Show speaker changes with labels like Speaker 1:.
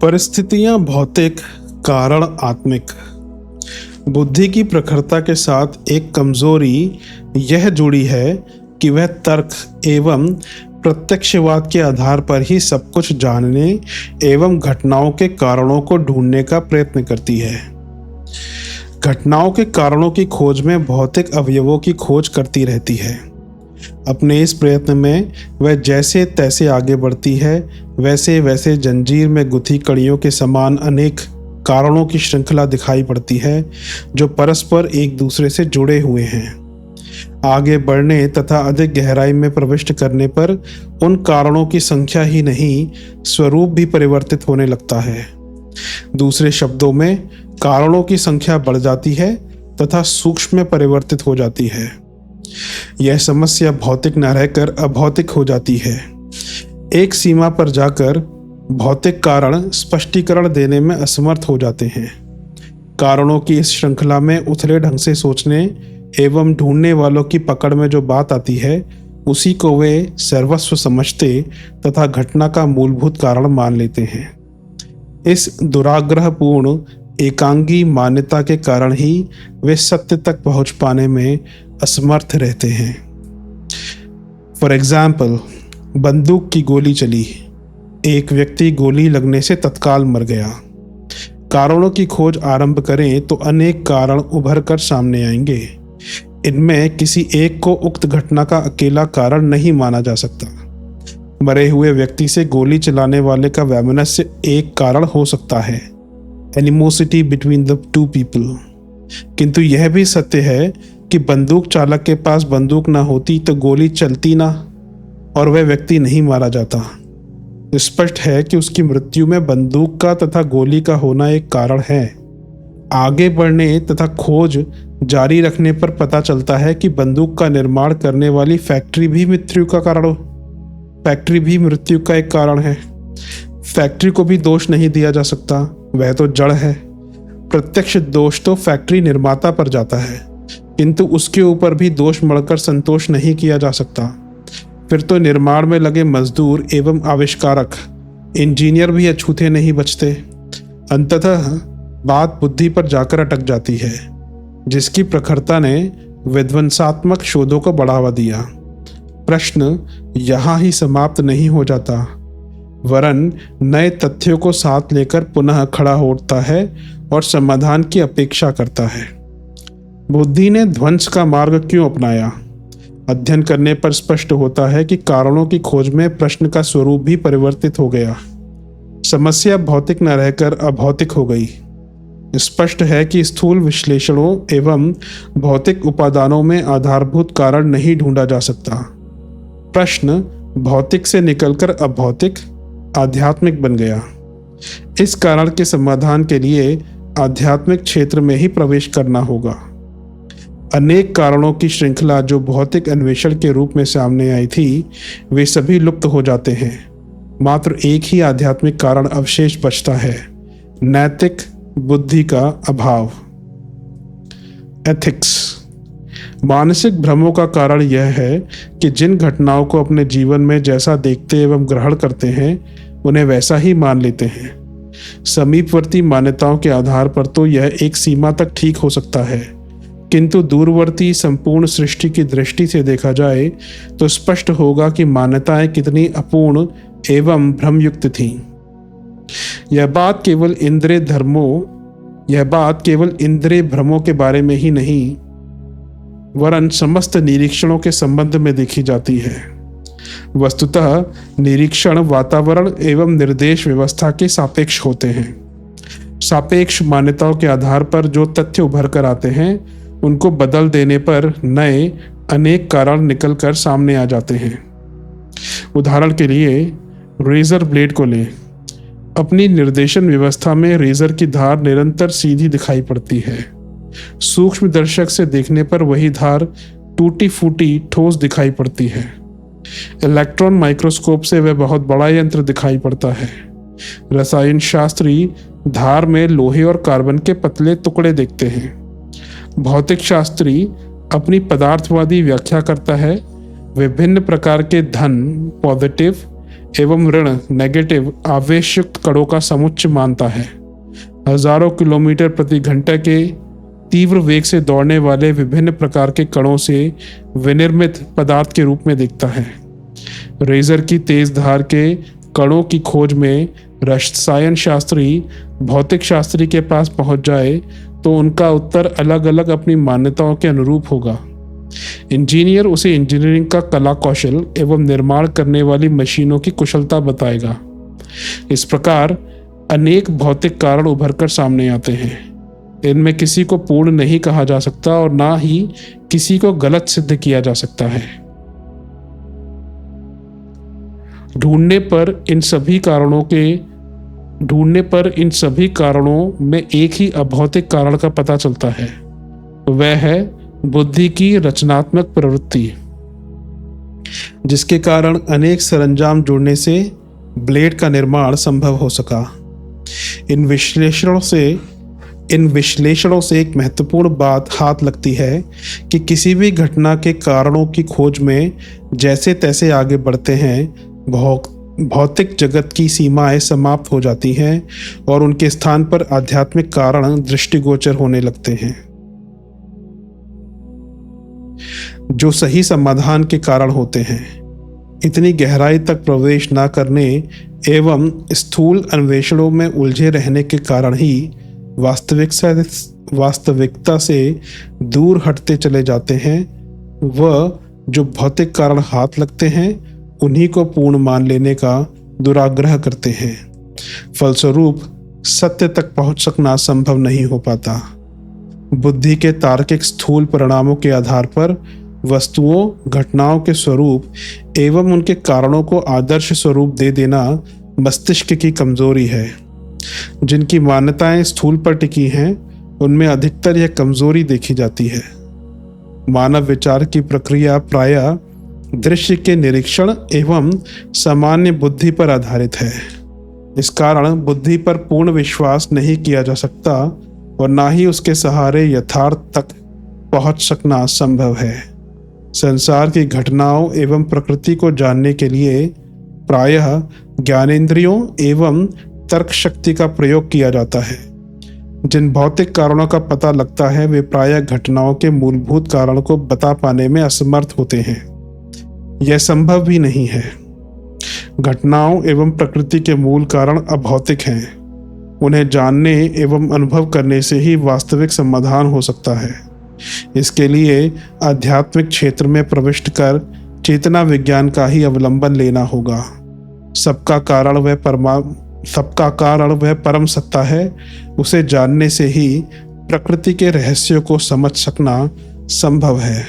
Speaker 1: परिस्थितियां भौतिक, कारण आत्मिक। बुद्धि की प्रखरता के साथ एक कमजोरी यह जुड़ी है कि वह तर्क एवं प्रत्यक्षवाद के आधार पर ही सब कुछ जानने एवं घटनाओं के कारणों को ढूंढने का प्रयत्न करती है। घटनाओं के कारणों की खोज में भौतिक अवयवों की खोज करती रहती है। अपने इस प्रयत्न में वह जैसे तैसे आगे बढ़ती है, वैसे वैसे जंजीर में गुथी कड़ियों के समान अनेक कारणों की श्रृंखला दिखाई पड़ती है जो परस्पर एक दूसरे से जुड़े हुए हैं। आगे बढ़ने तथा अधिक गहराई में प्रविष्ट करने पर उन कारणों की संख्या ही नहीं, स्वरूप भी परिवर्तित होने लगता है। दूसरे शब्दों में, कारणों की संख्या बढ़ जाती है तथा सूक्ष्म में परिवर्तित हो जाती है। यह समस्या भौतिक न रहकर अभौतिक हो जाती है। एक सीमा पर जाकर भौतिक कारण स्पष्टीकरण देने में असमर्थ हो जाते हैं। कारणों की इस श्रृंखला में उथले ढंग से सोचने एवं ढूंढने वालों की पकड़ में जो बात आती है, उसी को वे सर्वस्व समझते तथा घटना का मूलभूत कारण मान लेते हैं। इस दुराग्रहपूर्ण एकांगी मान्यता के कारण ही वे सत्य तक पहुंच पाने में असमर्थ रहते हैं। फॉर एग्जाम्पल, बंदूक की गोली चली, एक व्यक्ति गोली लगने से तत्काल मर गया। कारणों की खोज आरंभ करें तो अनेक कारण उभर कर सामने आएंगे। इनमें किसी एक को उक्त घटना का अकेला कारण नहीं माना जा सकता। मरे हुए व्यक्ति से गोली चलाने वाले का वैमनस्य एक कारण हो सकता है, animosity between the two people. किंतु यह भी सत्य है कि बंदूक चालक के पास बंदूक ना होती तो गोली चलती ना और वह व्यक्ति नहीं मारा जाता। स्पष्ट है कि उसकी मृत्यु में बंदूक का तथा गोली का होना एक कारण है। आगे बढ़ने तथा खोज जारी रखने पर पता चलता है कि बंदूक का निर्माण करने वाली फैक्ट्री भी मृत्यु का एक कारण है। फैक्ट्री को भी दोष नहीं दिया जा सकता, वह तो जड़ है। प्रत्यक्ष दोष तो फैक्ट्री निर्माता पर जाता है, किंतु उसके ऊपर भी दोष मढ़कर संतोष नहीं किया जा सकता। फिर तो निर्माण में लगे मजदूर एवं आविष्कारक, इंजीनियर भी अछूते नहीं बचते। अंततः बात बुद्धि पर जाकर अटक जाती है, जिसकी प्रखरता ने विध्वंसात्मक शोधों को बढ़ावा दिया। प्रश्न यहाँ ही समाप्त नहीं हो जाता, वरन नए तथ्यों को साथ लेकर पुनः खड़ा होता है और समाधान की अपेक्षा करता है। बुद्धि ने ध्वंस का मार्ग क्यों अपनाया? अध्ययन करने पर स्पष्ट होता है कि कारणों की खोज में प्रश्न का स्वरूप भी परिवर्तित हो गया। समस्या भौतिक न रहकर अभौतिक हो गई। स्पष्ट है कि स्थूल विश्लेषणों एवं भौतिक उपादानों में आधारभूत कारण नहीं ढूंढा जा सकता। प्रश्न भौतिक से निकलकर अभौतिक, आध्यात्मिक बन गया। इस कारण के समाधान के लिए आध्यात्मिक क्षेत्र में ही प्रवेश करना होगा। अनेक कारणों की श्रृंखला जो भौतिक अन्वेषण के रूप में सामने आई थी, वे सभी लुप्त हो जाते हैं। मात्र एक ही आध्यात्मिक कारण अवशेष बचता है, नैतिक बुद्धि का अभाव। एथिक्स। मानसिक भ्रमों का कारण यह है कि जिन घटनाओं को अपने जीवन में जैसा देखते एवं ग्रहण करते हैं, उन्हें वैसा ही मान लेते हैं। समीपवर्ती मान्यताओं के आधार पर तो यह एक सीमा तक ठीक हो सकता है, किंतु दूरवर्ती संपूर्ण सृष्टि की दृष्टि से देखा जाए तो स्पष्ट होगा कि मान्यताएं कितनी अपूर्ण एवं भ्रमयुक्त थीं। यह बात केवल इंद्रिय भ्रमों के बारे में ही नहीं, वरन समस्त निरीक्षणों के संबंध में देखी जाती है। वस्तुतः निरीक्षण वातावरण एवं निर्देश व्यवस्था के सापेक्ष होते हैं। सापेक्ष मान्यताओं के आधार पर जो तथ्य उभर कर आते हैं, उनको बदल देने पर नए अनेक कारण निकल कर सामने आ जाते हैं। उदाहरण के लिए रेजर ब्लेड को लें। अपनी निर्देशन व्यवस्था में रेजर की धार निरंतर सीधी दिखाई पड़ती है। सूक्ष्म दर्शक से देखने पर वही धार टूटी फूटी ठोस दिखाई पड़ती है। इलेक्ट्रॉन माइक्रोस्कोप से वह बहुत बड़ा यंत्र दिखाई पड़ता है। रसायन शास्त्री धार में लोहे और कार्बन के पतले टुकड़े देखते हैं। भौतिक शास्त्री अपनी पदार्थवादी व्याख्या करता है। विभिन्न प्रकार के धन, पॉजिटिव एवं ऋण नेगेटिव आवेशयुक्त कणों का समुच्चय मानता है। हजारों किलोमीटर प्रति घंटा के तीव्र वेग से दौड़ने वाले विभिन्न प्रकार के कणों से विनिर्मित पदार्थ के रूप में दिखता है। रेजर की तेज धार के कणों की खोज में रसायन शास्त्री भौतिक शास्त्री के पास पहुंच जाए तो उनका उत्तर अलग अलग अपनी मान्यताओं के अनुरूप होगा। इंजीनियर उसे इंजीनियरिंग का कला कौशल एवं निर्माण करने वाली मशीनों की कुशलता बताएगा। इस प्रकार अनेक भौतिक कारण उभर कर सामने आते हैं। इनमें किसी को पूर्ण नहीं कहा जा सकता और ना ही किसी को गलत सिद्ध किया जा सकता है। ढूंढने पर इन सभी कारणों में एक ही अभौतिक कारण का पता चलता है। वह है बुद्धि की रचनात्मक प्रवृत्ति, जिसके कारण अनेक सरंजाम जुड़ने से ब्लेड का निर्माण संभव हो सका। इन विश्लेषणों से एक महत्वपूर्ण बात हाथ लगती है कि किसी भी घटना के कारणों की खोज में जैसे तैसे आगे बढ़ते हैं, भौतिक जगत की सीमाएं समाप्त हो जाती हैं और उनके स्थान पर आध्यात्मिक कारण दृष्टिगोचर होने लगते हैं, जो सही समाधान के कारण होते हैं। इतनी गहराई तक प्रवेश न करने एवं स्थूल अन्वेषणों में उलझे रहने के कारण ही वास्तविकता से दूर हटते चले जाते हैं। वह जो भौतिक कारण हाथ लगते हैं उन्हीं को पूर्ण मान लेने का दुराग्रह करते हैं। फलस्वरूप सत्य तक पहुंच सकना संभव नहीं हो पाता। बुद्धि के तार्किक स्थूल परिणामों के आधार पर वस्तुओं, घटनाओं के स्वरूप एवं उनके कारणों को आदर्श स्वरूप दे देना मस्तिष्क की कमजोरी है। जिनकी मान्यताएं स्थूल पर टिकी हैं, उनमें अधिकतर यह कमजोरी देखी जाती है। मानव विचार की प्रक्रिया प्रायः दृश्य के निरीक्षण एवं सामान्य बुद्धि पर आधारित है। इस कारण बुद्धि पर पूर्ण विश्वास नहीं किया जा सकता और ना ही उसके सहारे यथार्थ तक पहुंच सकना संभव है। संसार की घटनाओं एवं प्रकृति को जानने के लिए प्रायः ज्ञानेंद्रियों एवं तर्क शक्ति का प्रयोग किया जाता है। जिन भौतिक कारणों का पता लगता है वे प्रायः घटनाओं के मूलभूत कारण को बता पाने में असमर्थ होते हैं। यह संभव भी नहीं है। घटनाओं एवं प्रकृति के मूल कारण अभौतिक हैं। उन्हें जानने एवं अनुभव करने से ही वास्तविक समाधान हो सकता है। इसके लिए आध्यात्मिक क्षेत्र में प्रविष्ट कर चेतना विज्ञान का ही अवलंबन लेना होगा। सबका कारण वह परम सत्ता है। उसे जानने से ही प्रकृति के रहस्यों को समझ सकना संभव है।